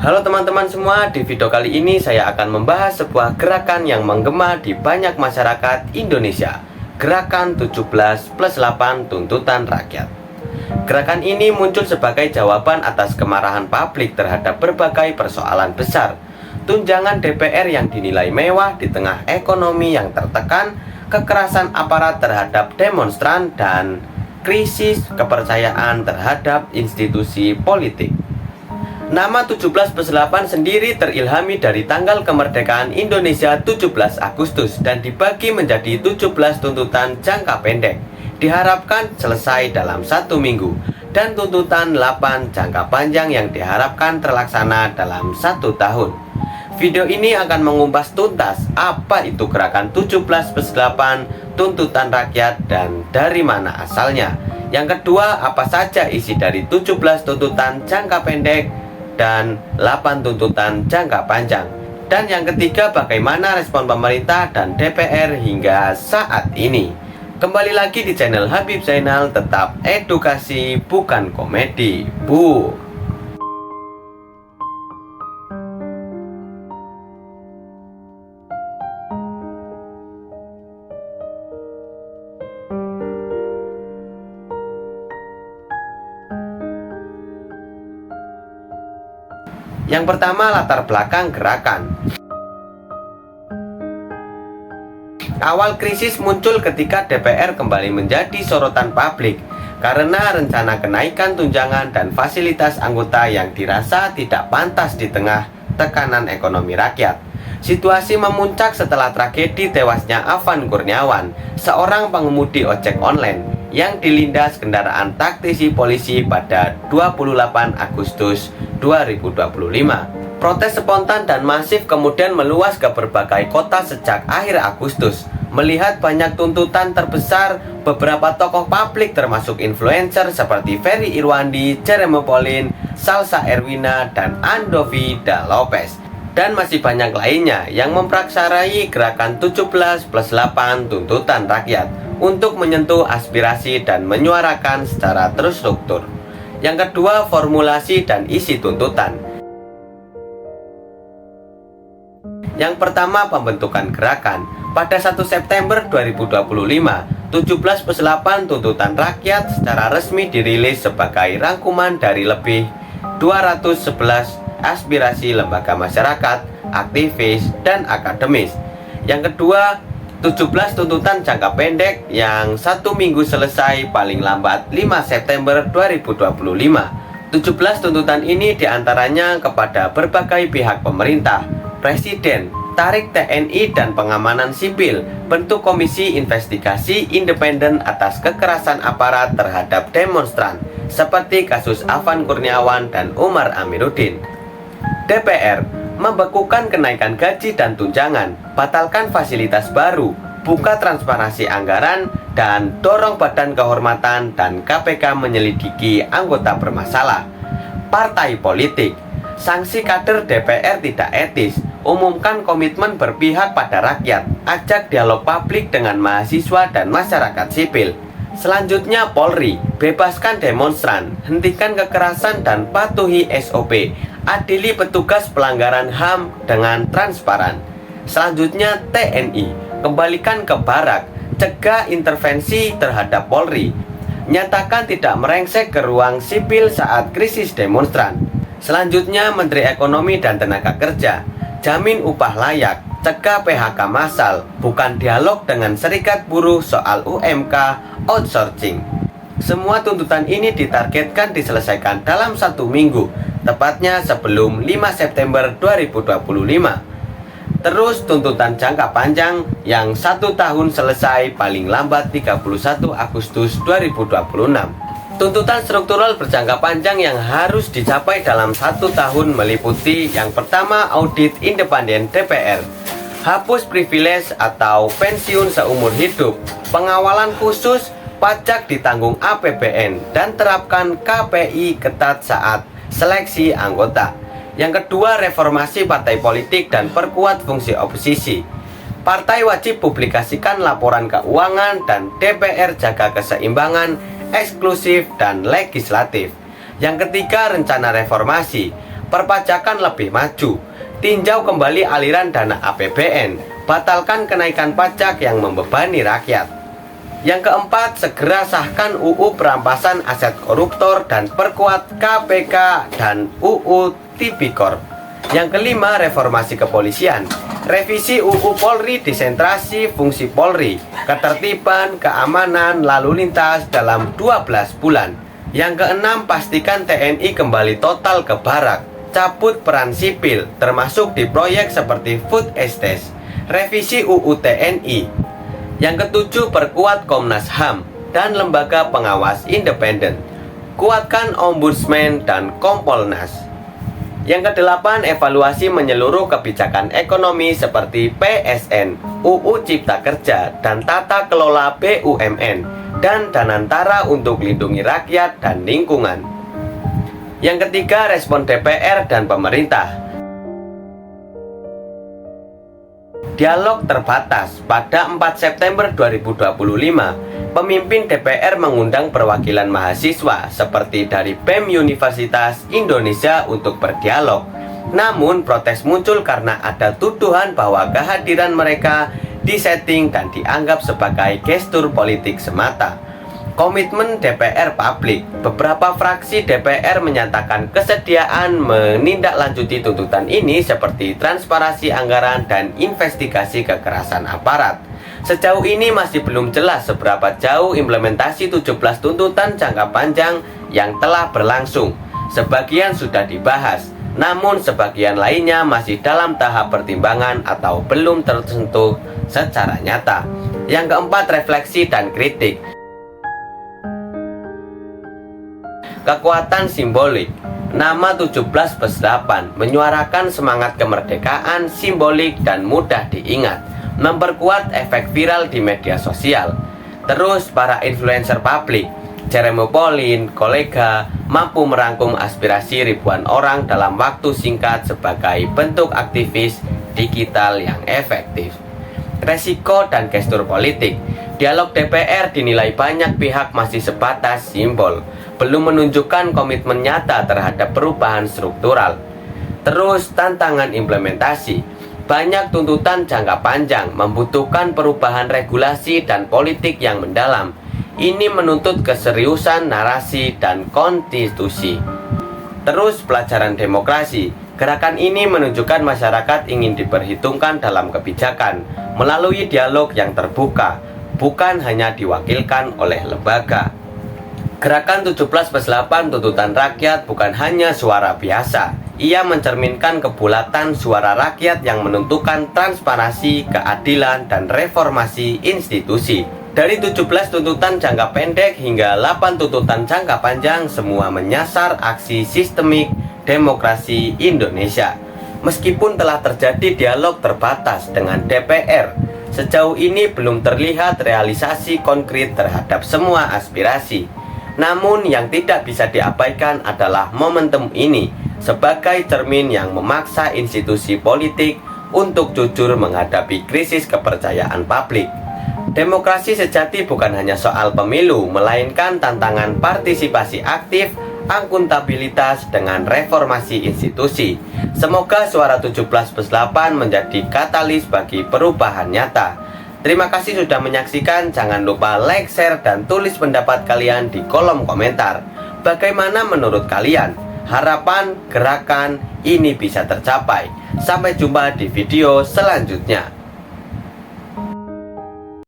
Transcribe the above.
Halo teman-teman semua, di video kali ini saya akan membahas sebuah gerakan yang menggema di banyak masyarakat Indonesia. Gerakan 17+8 Tuntutan Rakyat. Gerakan ini muncul sebagai jawaban atas kemarahan publik terhadap berbagai persoalan besar. Tunjangan DPR yang dinilai mewah di tengah ekonomi yang tertekan, kekerasan aparat terhadap demonstran, dan krisis kepercayaan terhadap institusi politik. Nama 17+8 sendiri terilhami dari tanggal kemerdekaan Indonesia 17 Agustus dan dibagi menjadi 17 tuntutan jangka pendek. Diharapkan selesai dalam 1 minggu, dan tuntutan 8 jangka panjang yang diharapkan terlaksana dalam 1 tahun. Video ini akan mengupas tuntas apa itu gerakan 17+8 tuntutan rakyat dan dari mana asalnya. Yang kedua, apa saja isi dari 17 tuntutan jangka pendek dan 8 tuntutan jangka panjang. Dan yang ketiga, bagaimana respon pemerintah dan DPR hingga saat ini. Kembali lagi di channel Habib Zainal, tetap edukasi bukan komedi. Bu. Yang pertama, latar belakang gerakan. Awal krisis muncul ketika DPR kembali menjadi sorotan publik karena rencana kenaikan tunjangan dan fasilitas anggota yang dirasa tidak pantas di tengah tekanan ekonomi rakyat. Situasi memuncak setelah tragedi tewasnya Afan Kurniawan, seorang pengemudi ojek online yang dilindas kendaraan taktisi polisi pada 28 Agustus 2025. Protes spontan dan masif kemudian meluas ke berbagai kota sejak akhir Agustus. Melihat banyak tuntutan terbesar, beberapa tokoh publik termasuk influencer seperti Ferry Irwandi, Jeremy Pauline, Salsa Erwina, dan Andovida Lopez, dan masih banyak lainnya yang mempraksarai gerakan 17+8 tuntutan rakyat untuk menyentuh aspirasi dan menyuarakan secara terstruktur. Yang kedua, formulasi dan isi tuntutan. Yang pertama, pembentukan gerakan. Pada 1 September 2025, 17+8 tuntutan rakyat secara resmi dirilis sebagai rangkuman dari lebih 211 aspirasi lembaga masyarakat, aktivis, dan akademis. Yang kedua, 17 tuntutan jangka pendek yang 1 minggu selesai paling lambat 5 September 2025. 17 tuntutan ini diantaranya kepada berbagai pihak pemerintah, presiden, tarik TNI dan pengamanan sipil, bentuk komisi investigasi independen atas kekerasan aparat terhadap demonstran, seperti kasus Afan Kurniawan dan Umar Amiruddin. DPR membekukan kenaikan gaji dan tunjangan, batalkan fasilitas baru, buka transparansi anggaran, dan dorong Badan Kehormatan dan KPK menyelidiki anggota bermasalah. Partai politik, sanksi kader DPR tidak etis, umumkan komitmen berpihak pada rakyat, ajak dialog publik dengan mahasiswa dan masyarakat sipil. Selanjutnya, Polri, bebaskan demonstran, hentikan kekerasan dan patuhi SOP, adili petugas pelanggaran HAM dengan transparan. Selanjutnya, TNI, kembalikan ke barak, cegah intervensi terhadap Polri, nyatakan tidak merengsek ke ruang sipil saat krisis demonstran. Selanjutnya, Menteri Ekonomi dan Tenaga Kerja, jamin upah layak, cegah PHK massal, bukan dialog dengan serikat buruh soal UMK outsourcing. Semua tuntutan ini ditargetkan diselesaikan dalam 1 minggu, tepatnya sebelum 5 September 2025. Terus tuntutan jangka panjang yang 1 tahun selesai paling lambat 31 Agustus 2026. Tuntutan struktural berjangka panjang yang harus dicapai dalam 1 tahun meliputi yang pertama, audit independen DPR, hapus privilege atau pensiun seumur hidup, pengawalan khusus, pajak ditanggung APBN, dan terapkan KPI ketat saat seleksi anggota. Yang kedua, reformasi partai politik dan perkuat fungsi oposisi. Partai wajib publikasikan laporan keuangan dan DPR jaga keseimbangan eksklusif dan legislatif. Yang ketiga, rencana reformasi. perpajakan lebih maju, tinjau kembali aliran dana APBN, batalkan kenaikan pajak yang membebani rakyat. Yang keempat, segera sahkan UU perampasan aset koruptor dan perkuat KPK dan UU Tipikor. Yang kelima, reformasi kepolisian. Revisi UU Polri, desentrasi fungsi Polri, ketertiban, keamanan, lalu lintas dalam 12 bulan. Yang keenam, pastikan TNI kembali total ke barak, cabut peran sipil, termasuk di proyek seperti food estate. Revisi UU TNI. Yang ketujuh, perkuat Komnas HAM dan lembaga pengawas independen. Kuatkan Ombudsman dan Kompolnas. Yang kedelapan, evaluasi menyeluruh kebijakan ekonomi seperti PSN, UU Cipta Kerja, dan tata kelola BUMN, dan Danantara untuk lindungi rakyat dan lingkungan. Yang ketiga, respon DPR dan pemerintah. Dialog terbatas. Pada 4 September 2025, pemimpin DPR mengundang perwakilan mahasiswa seperti dari BEM Universitas Indonesia untuk berdialog. Namun protes muncul karena ada tuduhan bahwa kehadiran mereka disetting dan dianggap sebagai gestur politik semata. Komitmen DPR publik. Beberapa fraksi DPR menyatakan kesediaan menindaklanjuti tuntutan ini seperti transparansi anggaran dan investigasi kekerasan aparat. Sejauh ini masih belum jelas seberapa jauh implementasi 17 tuntutan jangka panjang yang telah berlangsung. Sebagian sudah dibahas, namun sebagian lainnya masih dalam tahap pertimbangan atau belum tersentuh secara nyata. Yang keempat, refleksi dan kritik. Kekuatan simbolik. Nama 17+8 menyuarakan semangat kemerdekaan simbolik dan mudah diingat, memperkuat efek viral di media sosial. Terus para influencer publik, Jeremy Pauline, kolega, mampu merangkum aspirasi ribuan orang dalam waktu singkat sebagai bentuk aktivis digital yang efektif. Resiko dan gestur politik. Dialog DPR dinilai banyak pihak masih sebatas simbol, belum menunjukkan komitmen nyata terhadap perubahan struktural. Terus tantangan implementasi. Banyak tuntutan jangka panjang membutuhkan perubahan regulasi dan politik yang mendalam. Ini menuntut keseriusan narasi dan konstitusi. Terus pelajaran demokrasi. Gerakan ini menunjukkan masyarakat ingin diperhitungkan dalam kebijakan melalui dialog yang terbuka, bukan hanya diwakilkan oleh lembaga. Gerakan 17+8 tuntutan rakyat bukan hanya suara biasa. Ia mencerminkan kebulatan suara rakyat yang menentukan transparansi, keadilan, dan reformasi institusi. Dari 17 tuntutan jangka pendek hingga 8 tuntutan jangka panjang, semua menyasar aksi sistemik demokrasi Indonesia. Meskipun telah terjadi dialog terbatas dengan DPR, sejauh ini belum terlihat realisasi konkret terhadap semua aspirasi. Namun yang tidak bisa diabaikan adalah momentum ini sebagai cermin yang memaksa institusi politik untuk jujur menghadapi krisis kepercayaan publik. Demokrasi sejati bukan hanya soal pemilu, melainkan tantangan partisipasi aktif, akuntabilitas, dengan reformasi institusi. Semoga suara 17+8 menjadi katalis bagi perubahan nyata. Terima kasih sudah menyaksikan. Jangan lupa like, share, dan tulis pendapat kalian di kolom komentar. Bagaimana menurut kalian? Harapan gerakan ini bisa tercapai. Sampai jumpa di video selanjutnya.